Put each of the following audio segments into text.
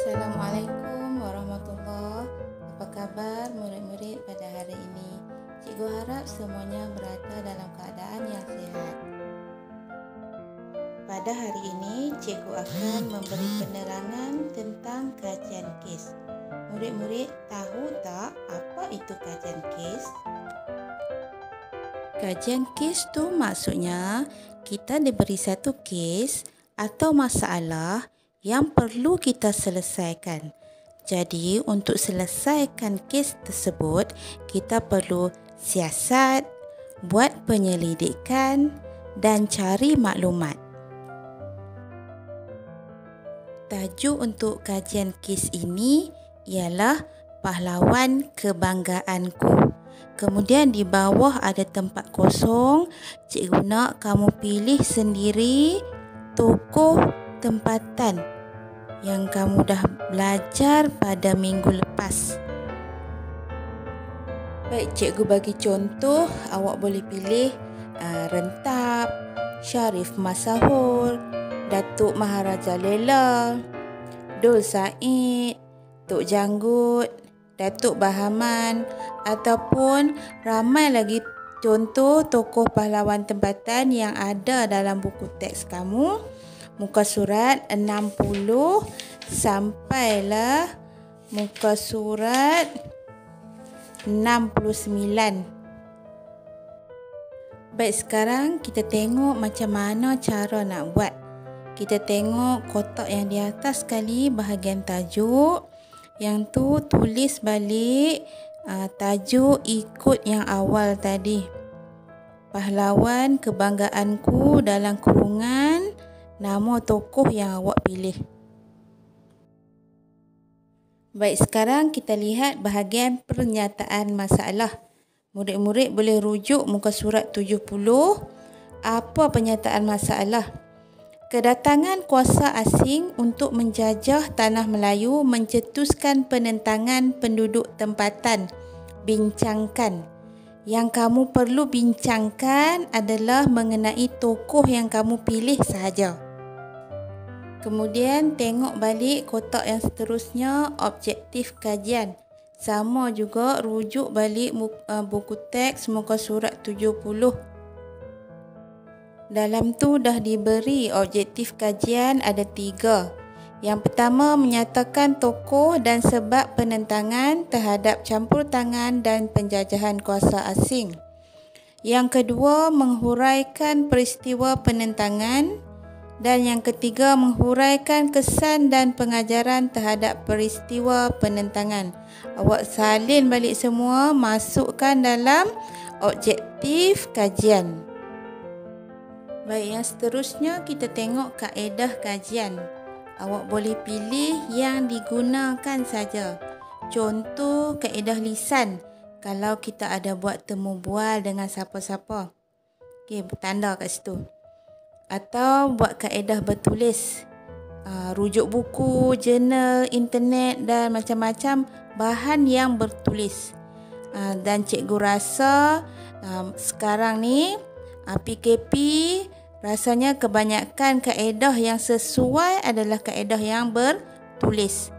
Assalamualaikum warahmatullahi. Apa khabar murid-murid pada hari ini? Cikgu harap semuanya berada dalam keadaan yang sihat. Pada hari ini, cikgu akan memberi penerangan tentang kajian kes. Murid-murid tahu tak apa itu kajian kes? Kajian kes tu maksudnya kita diberi satu kes atau masalah yang perlu kita selesaikan. Jadi, untuk selesaikan kes tersebut, kita perlu siasat, buat penyelidikan dan cari maklumat. Tajuk untuk kajian kes ini ialah Pahlawan Kebanggaanku. Kemudian di bawah ada tempat kosong. Cikgu nak kamu pilih sendiri tokoh tempatan yang kamu dah belajar pada minggu lepas. Baik, cikgu bagi contoh. Awak boleh pilih Rentap, Syarif Masahur, Datuk Maharaja Lela, Dul Said, Tok Janggut, Datuk Bahaman, ataupun ramai lagi contoh tokoh pahlawan tempatan yang ada dalam buku teks kamu. Muka surat 60 sampailah muka surat 69. Baik, sekarang kita tengok macam mana cara nak buat. Kita tengok kotak yang di atas sekali bahagian tajuk. Yang tu tulis balik tajuk ikut yang awal tadi. Pahlawan Kebanggaanku dalam kurungan nama tokoh yang awak pilih. Baik, sekarang kita lihat bahagian pernyataan masalah. Murid-murid boleh rujuk muka surat 70. Apa pernyataan masalah? Kedatangan kuasa asing untuk menjajah tanah Melayu mencetuskan penentangan penduduk tempatan. Bincangkan. Yang kamu perlu bincangkan adalah mengenai tokoh yang kamu pilih sahaja. Kemudian tengok balik kotak yang seterusnya, objektif kajian. Sama juga rujuk balik buku teks muka surat 70. Dalam tu dah diberi objektif kajian ada 3. Yang pertama, menyatakan tokoh dan sebab penentangan terhadap campur tangan dan penjajahan kuasa asing. Yang kedua, menghuraikan peristiwa penentangan. Dan yang ketiga, menghuraikan kesan dan pengajaran terhadap peristiwa penentangan. Awak salin balik semua, masukkan dalam objektif kajian. Baik, yang seterusnya kita tengok kaedah kajian. Awak boleh pilih yang digunakan saja. Contoh kaedah lisan. Kalau kita ada buat temu bual dengan siapa-siapa. Okey, bertanda kat situ. Atau buat kaedah bertulis. Rujuk buku, jurnal, internet dan macam-macam bahan yang bertulis. Dan cikgu rasa sekarang ni PKP rasanya kebanyakan kaedah yang sesuai adalah kaedah yang bertulis.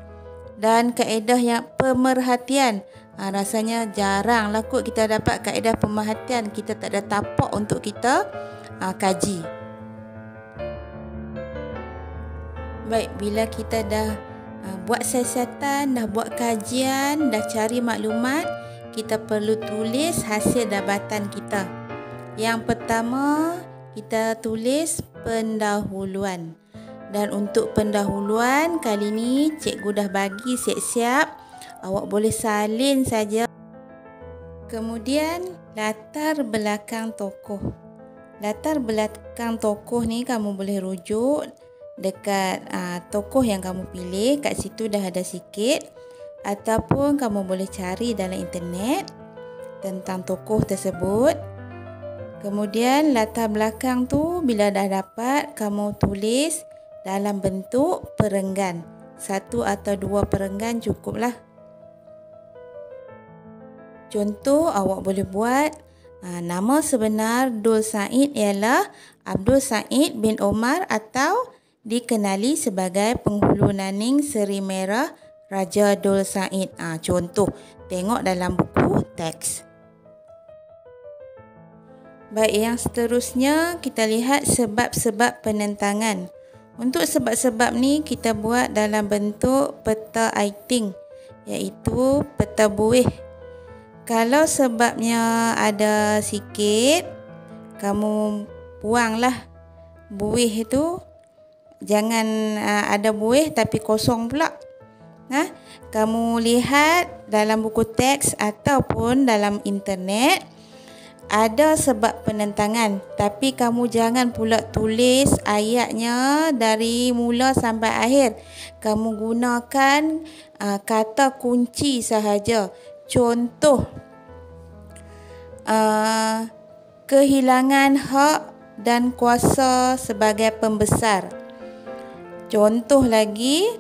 Dan kaedah yang pemerhatian, rasanya jarang lah kot kita dapat kaedah pemerhatian. Kita tak ada tapak untuk kita kaji. Baik, bila kita dah buat siasatan, dah buat kajian, dah cari maklumat, kita perlu tulis hasil dapatan kita. Yang pertama, kita tulis pendahuluan. Dan untuk pendahuluan kali ni cikgu dah bagi siap-siap. Awak boleh salin saja. Kemudian latar belakang tokoh. Latar belakang tokoh ni kamu boleh rujuk dekat tokoh yang kamu pilih. Kat situ dah ada sikit. Ataupun kamu boleh cari dalam internet tentang tokoh tersebut. Kemudian latar belakang tu bila dah dapat, kamu tulis dalam bentuk perenggan. 1 atau 2 perenggan cukuplah. Contoh awak boleh buat nama sebenar Dul Said ialah Abdul Said bin Omar atau dikenali sebagai penghulu Naning Seri Merah Raja Dul Said. Contoh, tengok dalam buku teks. Baik, yang seterusnya kita lihat sebab-sebab penentangan. Untuk sebab-sebab ni kita buat dalam bentuk peta iting, iaitu peta buih. Kalau sebabnya ada sikit, kamu buanglah buih itu. Jangan ada buih tapi kosong pula. Kamu lihat dalam buku teks ataupun dalam internet, ada sebab penentangan, tapi kamu jangan pula tulis ayatnya dari mula sampai akhir. Kamu gunakan kata kunci sahaja. Contoh, kehilangan hak dan kuasa sebagai pembesar. Contoh lagi,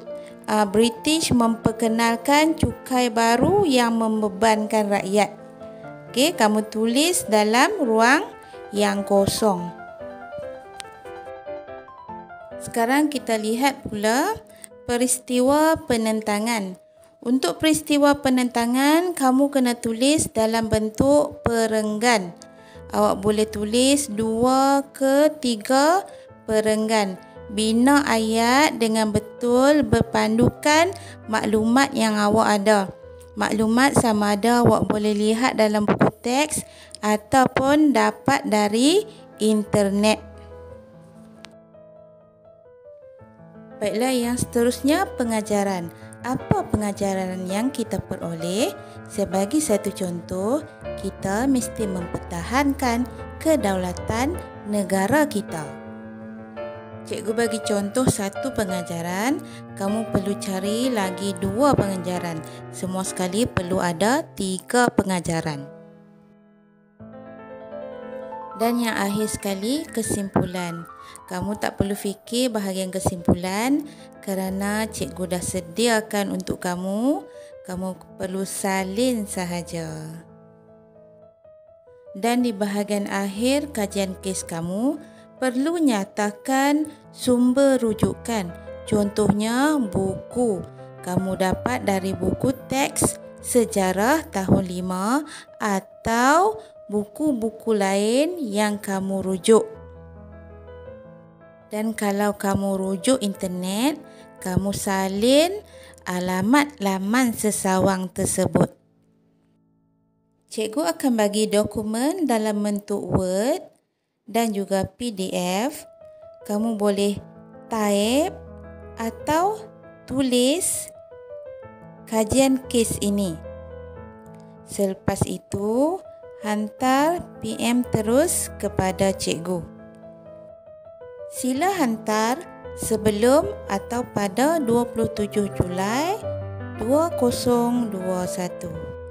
British memperkenalkan cukai baru yang membebankan rakyat. Okey, kamu tulis dalam ruang yang kosong. Sekarang kita lihat pula peristiwa penentangan. Untuk peristiwa penentangan, kamu kena tulis dalam bentuk perenggan. Awak boleh tulis 2 ke 3 perenggan. Bina ayat dengan betul berpandukan maklumat yang awak ada. Maklumat sama ada awak boleh lihat dalam buku teks ataupun dapat dari internet. Baiklah, yang seterusnya pengajaran. Apa pengajaran yang kita peroleh? Sebagai satu contoh, kita mesti mempertahankan kedaulatan negara kita. Cikgu bagi contoh satu pengajaran, kamu perlu cari lagi 2 pengajaran. Semua sekali perlu ada 3 pengajaran. Dan yang akhir sekali, kesimpulan. Kamu tak perlu fikir bahagian kesimpulan kerana cikgu dah sediakan untuk kamu. Kamu perlu salin sahaja. Dan di bahagian akhir kajian kes kamu, perlu nyatakan sumber rujukan. Contohnya buku. Kamu dapat dari buku teks sejarah tahun 5 atau buku-buku lain yang kamu rujuk. Dan kalau kamu rujuk internet, kamu salin alamat laman sesawang tersebut. Cikgu akan bagi dokumen dalam bentuk Word dan juga PDF. Kamu boleh type atau tulis kajian kes ini. Selepas itu, hantar PM terus kepada cikgu. Sila hantar sebelum atau pada 27 Julai 2021.